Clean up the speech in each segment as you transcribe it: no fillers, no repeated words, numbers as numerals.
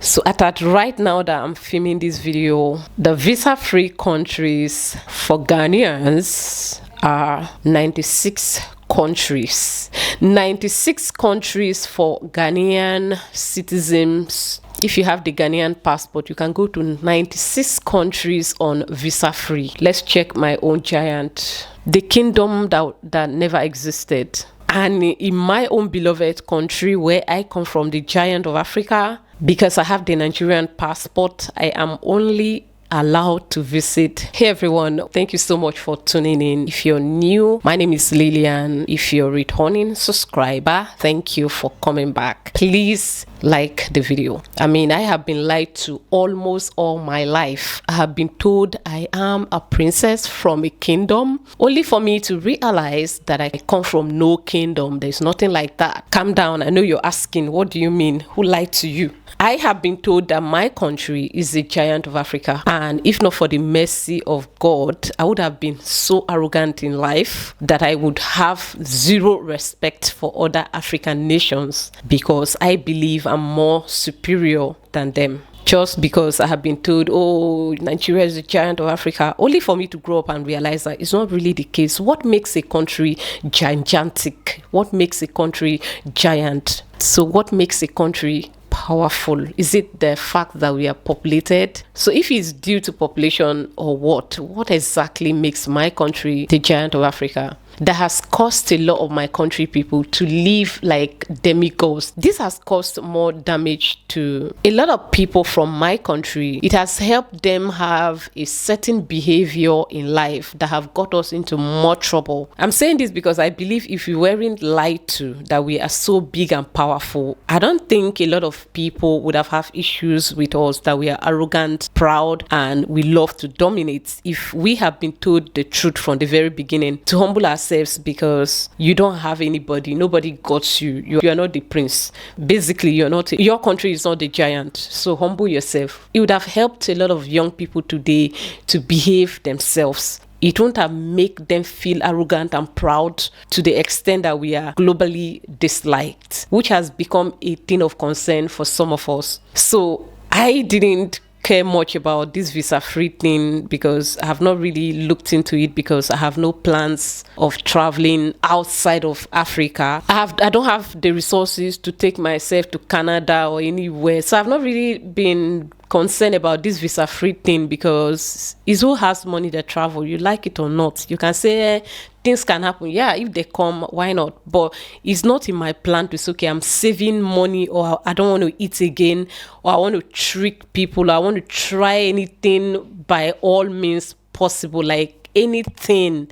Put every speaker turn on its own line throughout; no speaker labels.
So at that right now that I'm filming this video, the visa-free countries for Ghanaians are 96 countries. 96 countries for Ghanaian citizens. If you have the Ghanaian passport, you can go to 96 countries on visa-free. Let's check my own giant. The kingdom that never existed. And in my own beloved country where I come from, the giant of Africa, because I have the Nigerian passport, I am only allowed to visit. Hey everyone, thank you so much for tuning in. If you're new, my name is Lillian. If you're a returning subscriber, thank you for coming back. Please like the video. I have been lied to almost all my life. I have been told I am a princess from a kingdom, only for me to realize that I come from no kingdom. There's nothing like that. Calm down. I know you're asking, what do you mean? Who lied to you? I have been told that my country is the giant of Africa, and if not for the mercy of God, I would have been so arrogant in life that I would have zero respect for other African nations, because I believe I'm more superior than them. Just because I have been told, oh, Nigeria is the giant of Africa, only for me to grow up and realize that it's not really the case. What makes a country gigantic? What makes a country giant? So what makes a country powerful? Is it the fact that we are populated? So if it's due to population or what exactly makes my country the giant of Africa? That has caused a lot of my country people to live like demigods. This has caused more damage to a lot of people from my country. It has helped them have a certain behavior in life that have got us into more trouble. I'm saying this because I believe if we weren't lied to that we are so big and powerful, I don't think a lot of people would have issues with us, that we are arrogant, proud, and we love to dominate. If we have been told the truth from the very beginning, to humble ourselves, because you don't have anybody, nobody got you, you are not the prince. Basically, your country is not the giant, so humble yourself. It would have helped a lot of young people today to behave themselves. It won't have made them feel arrogant and proud to the extent that we are globally disliked, which has become a thing of concern for some of us. So I didn't care much about this visa-free thing because I have not really looked into it, because I have no plans of traveling outside of Africa. I don't have the resources to take myself to Canada or anywhere, so I've not really been concerned about this visa-free thing, because it's who has money that travel. You like it or not, you can say things can happen. Yeah, if they come, why not? But it's not in my plan to say, okay, I'm saving money, or I don't want to eat again, or I want to trick people, or I want to try anything by all means possible, like anything,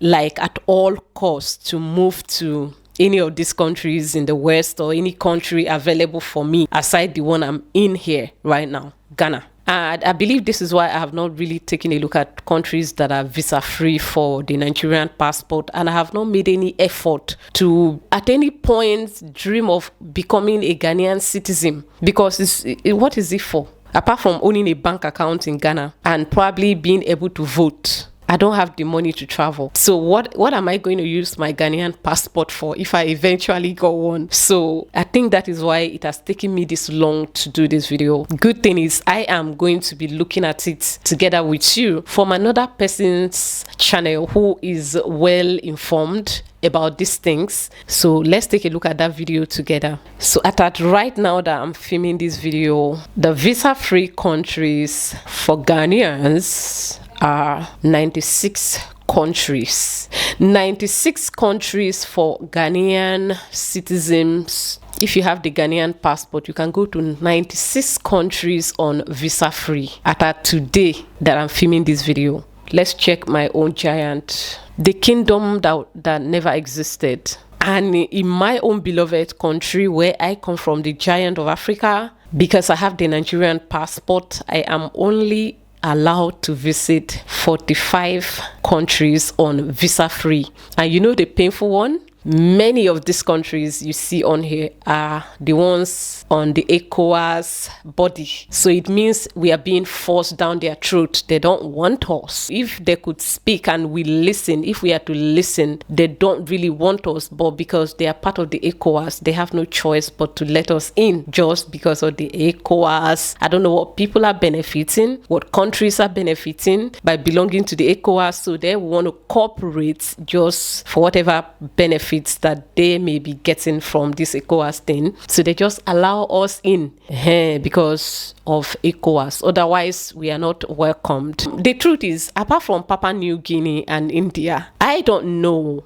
like at all costs, to move to any of these countries in the West, or any country available for me aside the one I'm in here right now, Ghana. And I believe this is why I have not really taken a look at countries that are visa-free for the Nigerian passport, and I have not made any effort to at any point dream of becoming a Ghanaian citizen, because what is it for? Apart from owning a bank account in Ghana and probably being able to vote, I don't have the money to travel. So what am I going to use my Ghanaian passport for if I eventually got one? So I think that is why it has taken me this long to do this video. Good thing is I am going to be looking at it together with you from another person's channel who is well informed about these things. So let's take a look at that video together. So at that right now that I'm filming this video, the visa-free countries for Ghanaians are 96 countries. 96 countries for Ghanaian citizens. If you have the Ghanaian passport, you can go to 96 countries on visa-free. At today that I'm filming this video, let's check my own giant. The kingdom that never existed. And in my own beloved country where I come from, the giant of Africa, because I have the Nigerian passport, I am only allowed to visit 45 countries on visa-free. And you know the painful one? Many of these countries you see on here are the ones on the ECOWAS body. So it means we are being forced down their throat. They don't want us. If they could speak and we listen, if we are to listen, they don't really want us. But because they are part of the ECOWAS, they have no choice but to let us in just because of the ECOWAS. I don't know what people are benefiting, what countries are benefiting by belonging to the ECOWAS. So they want to cooperate just for whatever benefits that they may be getting from this ECOWAS thing. So they just allow us in because of ECOWAS. Otherwise, we are not welcomed. The truth is, apart from Papua New Guinea and India, I don't know.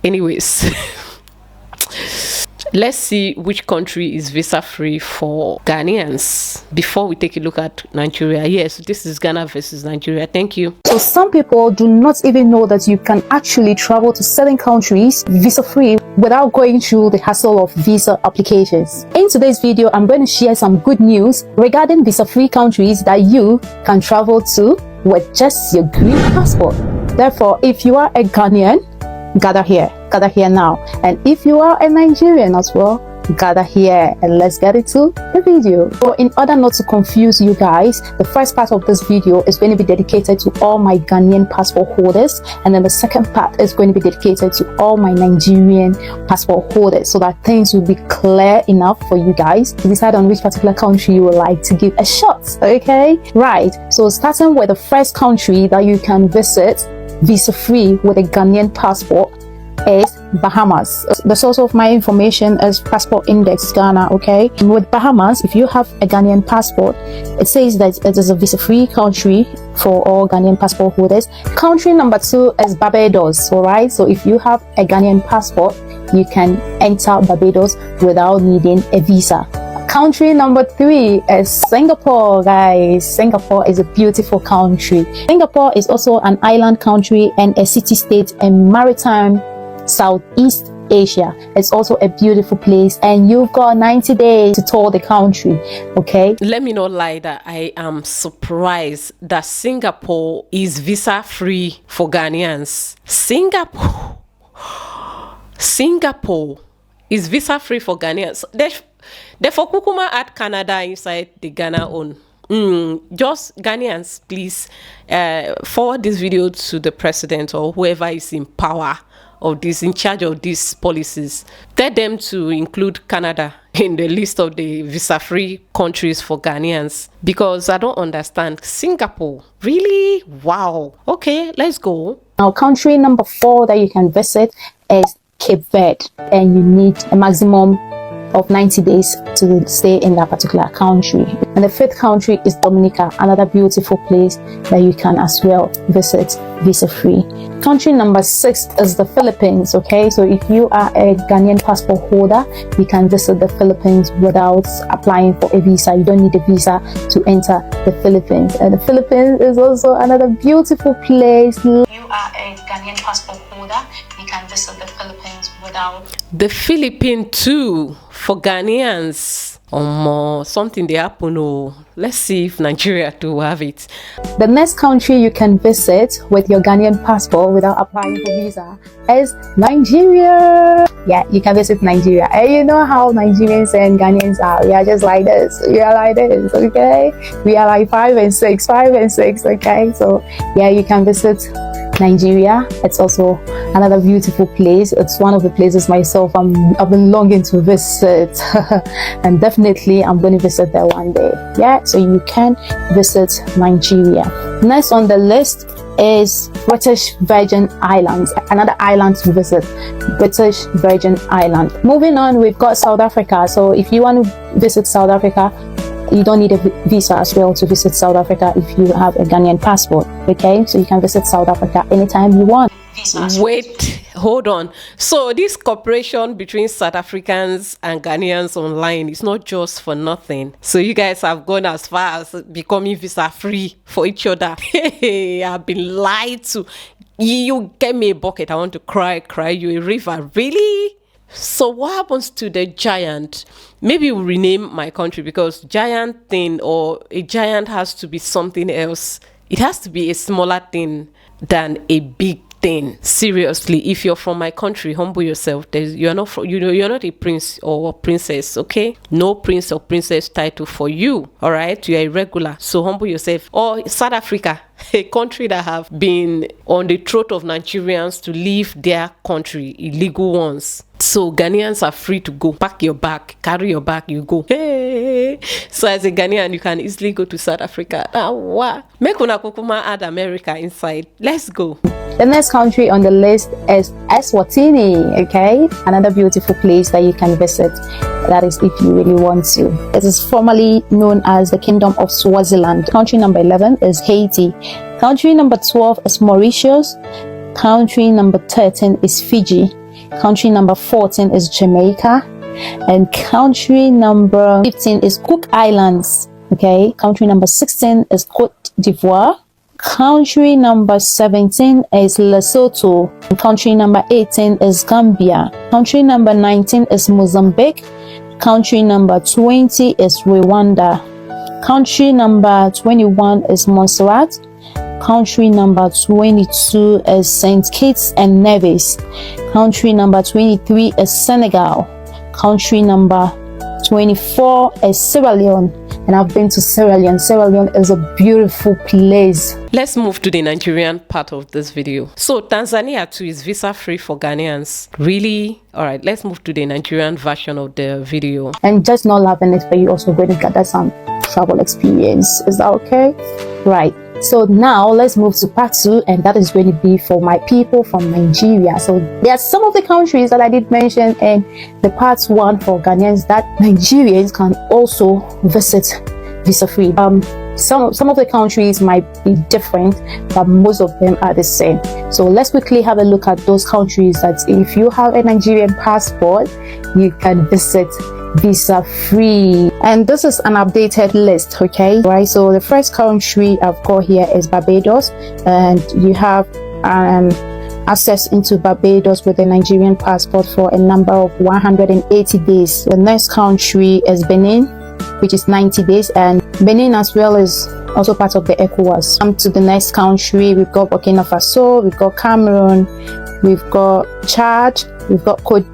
Anyways, let's see which country is visa free for Ghanaians before we take a look at Nigeria. Yes, this is Ghana versus Nigeria. Thank you.
So some people do not even know that you can actually travel to certain countries visa free without going through the hassle of visa applications. In today's video, I'm going to share some good news regarding visa free countries that you can travel to with just your green passport. Therefore, if you are a Ghanaian, gather here now. And if you are a Nigerian as well, gather here and let's get into the video. So in order not to confuse you guys, the first part of this video is going to be dedicated to all my Ghanaian passport holders, and then the second part is going to be dedicated to all my Nigerian passport holders, so that things will be clear enough for you guys to decide on which particular country you would like to give a shot. Okay, right. So starting with the first country that you can visit visa free with a Ghanaian passport is Bahamas. The source of my information is Passport Index Ghana. Okay, and with Bahamas, if you have a Ghanaian passport, it says that it is a visa-free country for all Ghanaian passport holders. Country number 2 is Barbados. All right, so if you have a Ghanaian passport, you can enter Barbados without needing a visa. Country number 3 is Singapore, guys. Singapore is a beautiful country. Singapore is also an island country and a city-state in maritime Southeast Asia. It's also a beautiful place, and you've got 90 days to tour the country. Okay,
let me not lie that I am surprised that Singapore is visa free for Ghanaians. Singapore is visa free for Ghanaians. Therefore, Kukuma add Canada inside the Ghana own. Just Ghanaians, please forward this video to the president or whoever is in power of this, in charge of these policies. Tell them to include Canada in the list of the visa-free countries for Ghanaians, because I don't understand. Singapore, really? Wow. Okay, let's go.
Now, country number 4 that you can visit is Cape Verde, and you need a maximum of 90 days to stay in that particular country. And the 5th country is Dominica, another beautiful place that you can as well visit visa free. Country number 6 is the Philippines. Okay, so if you are a Ghanaian passport holder, you can visit the Philippines without applying for a visa. You don't need a visa to enter the Philippines. And the Philippines is also another beautiful place. If you are a Ghanaian passport holder, you can visit the Philippines without
the Philippines too for Ghanaians. Something they happen. Let's see if Nigeria do have it.
The next country you can visit with your Ghanaian passport without applying for visa is Nigeria. Yeah, you can visit Nigeria. And you know how Nigerians and Ghanaians are. We are just like this. We are like this, okay? We are like 5 and 6, okay? So yeah, you can visit Nigeria. It's also another beautiful place. It's one of the places myself I've been longing to visit and definitely I'm going to visit there one day. Yeah, so you can visit Nigeria. Next on the list is British Virgin Islands, another island to visit, British Virgin Island. Moving on, we've got South Africa. So if you want to visit South Africa, you don't need a visa as well to visit South Africa if you have a Ghanaian passport. Okay, so you can visit South Africa anytime you want.
Wait, hold on. So this cooperation between South Africans and Ghanaians online is not just for nothing. So you guys have gone as far as becoming visa free for each other. Hey, I've been lied to. You get me a bucket, I want to cry you a river. Really? So what happens to the giant? Maybe we'll rename my country, because giant thing or a giant has to be something else. It has to be a smaller thing than a big thing. Seriously, if you're from my country, humble yourself. You're not you're not a prince or a princess, okay? No prince or princess title for you. All right, you're irregular, so humble yourself. Or South Africa, a country that have been on the throat of Nigerians to leave their country, illegal ones. So Ghanaians are free to go. Pack your bag, carry your bag, you go. Hey! So as a Ghanaian, you can easily go to South Africa. Make una kukuma add America inside. Let's go.
The next country on the list is Eswatini, okay? Another beautiful place that you can visit. That is if you really want to. It is formerly known as the Kingdom of Swaziland. Country number 11 is Haiti. Country number 12 is Mauritius. Country number 13 is Fiji. Country number 14 is Jamaica. And country number 15 is Cook Islands. Okay. Country number 16 is Cote d'Ivoire. Country number 17 is Lesotho. Country number 18 is Gambia. Country number 19 is Mozambique. Country number 20 is Rwanda. Country number 21 is Montserrat. Country number 22 is St. Kitts and Nevis. Country number 23 is Senegal. Country number 24 is Sierra Leone. And I've been to Sierra Leone. Sierra Leone is a beautiful place.
Let's move to the Nigerian part of this video. So Tanzania too is visa free for Ghanaians. Really? All right, let's move to the Nigerian version of the video.
And just not loving it, but you also going to gather some travel experience. Is that okay? Right. So now let's move to part 2, and that is going to be for my people from Nigeria. So there are some of the countries that I did mention in the part 1 for Ghanaians that Nigerians can also visit visa free. Some of the countries might be different, but most of them are the same. So let's quickly have a look at those countries that if you have a Nigerian passport, you can visit visa free. And this is an updated list, okay? Right, so the first country I've got here is Barbados, and you have access into Barbados with a Nigerian passport for a number of 180 days. The next country is Benin, which is 90 days, and Benin as well is also part of the ECOWAS. Come to the next country, we've got Burkina Faso, we've got Cameroon, we've got Chad, we've got Cote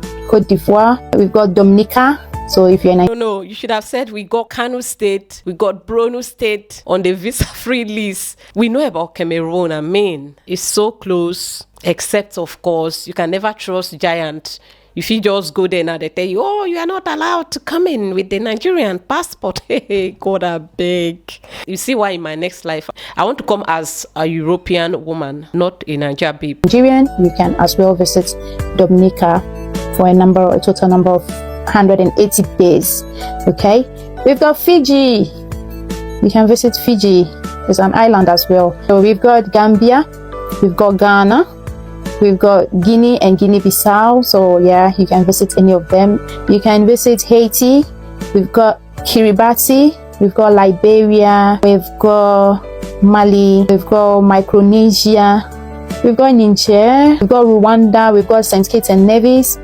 d'Ivoire, we've got Dominica. So if you're in
No, you should have said we got Kano State, we got Borno State on the visa-free list. We know about Cameroon. I mean, it's so close, except of course, you can never trust giant. If you just go there now, they tell you, oh, you are not allowed to come in with the Nigerian passport. Hey, God, I beg. You see why in my next life, I want to come as a European woman, not a Nigerian babe.
Nigerian, you can as well visit Dominica for a total number of 180 days. Okay, we've got Fiji. You can visit Fiji. It's an island as well. So we've got Gambia, we've got Ghana, we've got Guinea and Guinea-Bissau. So yeah, you can visit any of them. You can visit Haiti. We've got Kiribati, we've got Liberia, we've got Mali, we've got Micronesia, we've got Niger, we've got Rwanda, we've got St. Kitts and Nevis,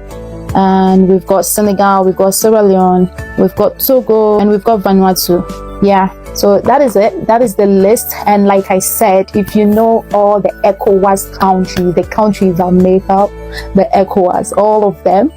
and we've got Senegal, we've got Sierra Leone, we've got Togo, and we've got Vanuatu. Yeah, so that is it. That is the list. And like I said, if you know all the ECOWAS countries, the countries that make up the ECOWAS, all of them,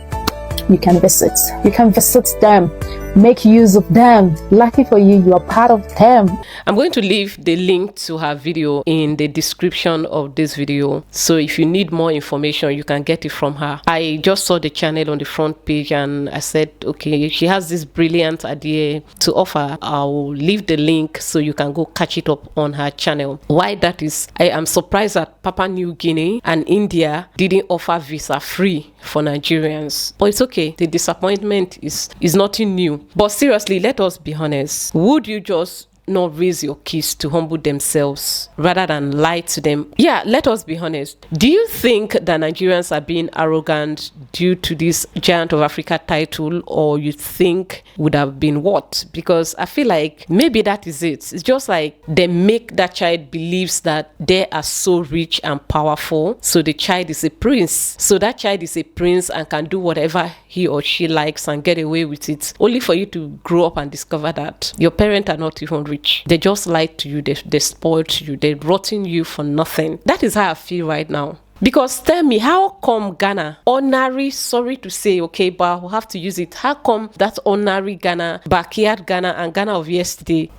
you can visit. You can visit them. Make use of them. Lucky for you, you are part of them.
I'm going to leave the link to her video in the description of this video. So if you need more information, you can get it from her. I just saw the channel on the front page and I said, okay, she has this brilliant idea to offer. I'll leave the link so you can go catch it up on her channel. Why that is, I am surprised that Papua New Guinea and India didn't offer visa free for Nigerians. But it's okay. The disappointment is nothing new. But seriously, let us be honest. Would you just not raise your kids to humble themselves rather than lie to them? Yeah, let us be honest. Do you think that Nigerians are being arrogant due to this Giant of Africa title, or you think would have been what? Because I feel like maybe that is it. It's just like they make that child believes that they are so rich and powerful, so the child is a prince. So that child is a prince and can do whatever he or she likes and get away with it, only for you to grow up and discover that your parents are not even rich. They just lied to you, they spoiled you, they rotten you for nothing. That is how I feel right now. Because tell me, how come Ghana, honorary, sorry to say, okay, but I'll have to use it. How come that honorary Ghana, backyard Ghana, and Ghana of yesterday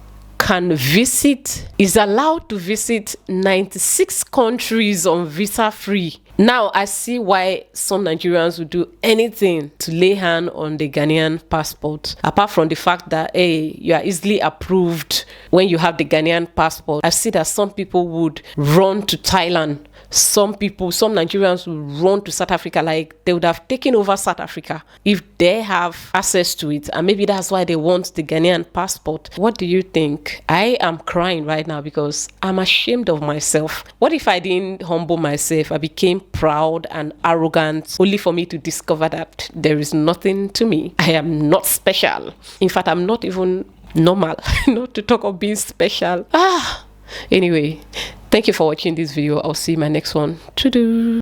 is allowed to visit 96 countries on visa free? Now I see why some Nigerians would do anything to lay hand on the Ghanaian passport. Apart from the fact that, hey, you are easily approved when you have the Ghanaian passport. I see that some people would run to Thailand. Some Nigerians would run to South Africa, like they would have taken over South Africa if they have access to it. And maybe that's why they want the Ghanaian passport. What do you think? I am crying right now because I'm ashamed of myself. What if I didn't humble myself? I became proud and arrogant only for me to discover that there is nothing to me. I am not special. In fact, I'm not even normal. Not to talk of being special. Anyway, thank you for watching this video. I'll see you in my next one. To do.